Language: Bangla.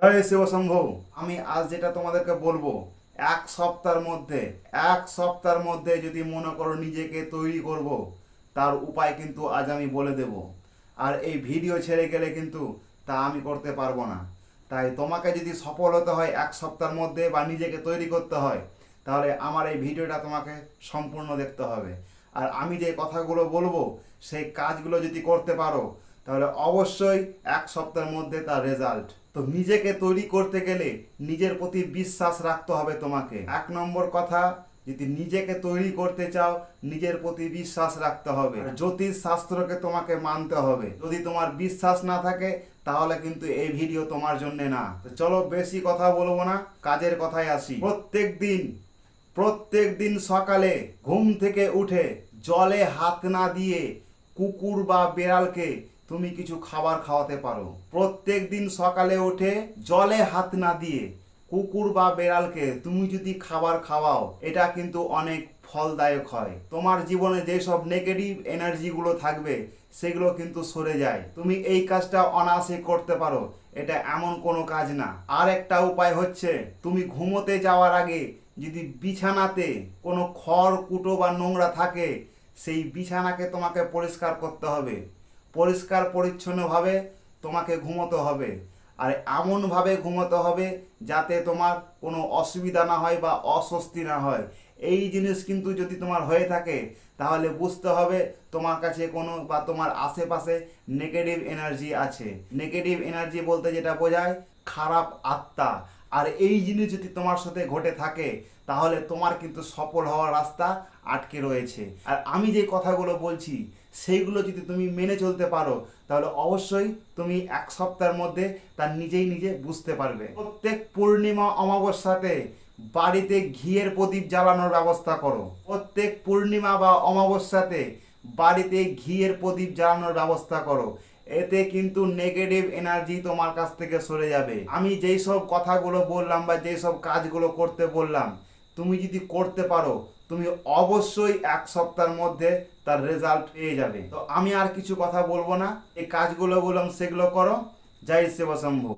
জয় শিবশম্ভু। আমি আজ যেটা তোমাদেরকে বলবো, এক সপ্তাহের মধ্যে যদি মনে করো নিজেকে তৈরি করব, তার উপায় কিন্তু আজ আমি বলে দেব। আর এই ভিডিও ছেড়ে গেলে কিন্তু তা আমি করতে পারবো না। তাই তোমাকে যদি সফল হতে হয় এক সপ্তাহের মধ্যে বা নিজেকে তৈরি করতে হয়, তাহলে আমার এই ভিডিওটা তোমাকে সম্পূর্ণ দেখতে হবে। আর আমি যে কথাগুলো বলবো সেই কাজগুলো যদি করতে পারো, তাহলে অবশ্যই এক সপ্তাহের মধ্যে তার রেজাল্ট। তো নিজেকে তৈরি করতে গেলে নিজের প্রতি বিশ্বাস রাখতে হবে তোমাকে। এক নম্বর কথা, যদি নিজেকে তৈরি করতে চাও, নিজের প্রতি বিশ্বাস রাখতে হবে। জ্যোতিষ শাস্ত্রকে তোমাকে মানতে হবে। যদি তোমার বিশ্বাস না থাকে, তাহলে কিন্তু এই ভিডিও তোমার জন্য না। তো চলো, বেশি কথা বলবো না, কাজের কথায় আসি। প্রত্যেক দিন সকালে ঘুম থেকে উঠে জলে হাত না দিয়ে কুকুর বা বেড়ালকে তুমি কিছু খাবার খাওয়াতে পারো। প্রত্যেক দিন সকালে উঠে জলে হাত না দিয়ে কুকুর বা বেড়ালকে তুমি যদি খাবার খাওয়াও, এটা কিন্তু অনেক ফলদায়ক হয়। তোমার জীবনে যেসব নেগেটিভ এনার্জিগুলো থাকবে সেগুলো কিন্তু সরে যায়। তুমি এই কাজটা অনায়াসে করতে পারো, এটা এমন কোনো কাজ না। আর একটা উপায় হচ্ছে, তুমি ঘুমোতে যাওয়ার আগে যদি বিছানাতে কোনো খড় কুটো বা নোংরা থাকে, সেই বিছানাকে তোমাকে পরিষ্কার করতে হবে। পরিষ্কার পরিচ্ছন্নভাবে তোমাকে ঘুমোতে হবে। আর এমনভাবে ঘুমোতে হবে যাতে তোমার কোনো অসুবিধা না হয় বা অস্বস্তি না হয়। এই জিনিস কিন্তু যদি তোমার হয়ে থাকে, তাহলে বুঝতে হবে তোমার কাছে কোনো বা তোমার আশেপাশে নেগেটিভ এনার্জি আছে। নেগেটিভ এনার্জি বলতে যেটা বোঝায় খারাপ আত্মা। আর এই জিনিস যদি তোমার সাথে ঘটে থাকে, তাহলে তোমার কিন্তু সফল হওয়ার রাস্তা আটকে রয়েছে। আর আমি যে কথাগুলো বলছি সেইগুলো যদি তুমি মেনে চলতে পারো, তাহলে অবশ্যই তুমি এক সপ্তাহের মধ্যে তা নিজে বুঝতে পারবে। প্রত্যেক পূর্ণিমা অমাবস্যাতে বাড়িতে ঘিয়ের প্রদীপ জ্বালানোর ব্যবস্থা করো। প্রত্যেক পূর্ণিমা বা অমাবস্যাতে বাড়িতে ঘিয়ের প্রদীপ জ্বালানোর ব্যবস্থা করো। এতে কিন্তু নেগেটিভ এনার্জি তোমার কাছ থেকে সরে যাবে। আমি যেই সব কথাগুলো বললাম বা যেই সব কাজগুলো করতে বললাম, তুমি যদি করতে পারো, তুমি অবশ্যই এক সপ্তাহের মধ্যে তার রেজাল্ট পেয়ে যাবে। তো আমি আর কিছু কথা বলবো না, এই কাজগুলো বললাম সেগুলো করো। জয় শিবশম্ভু।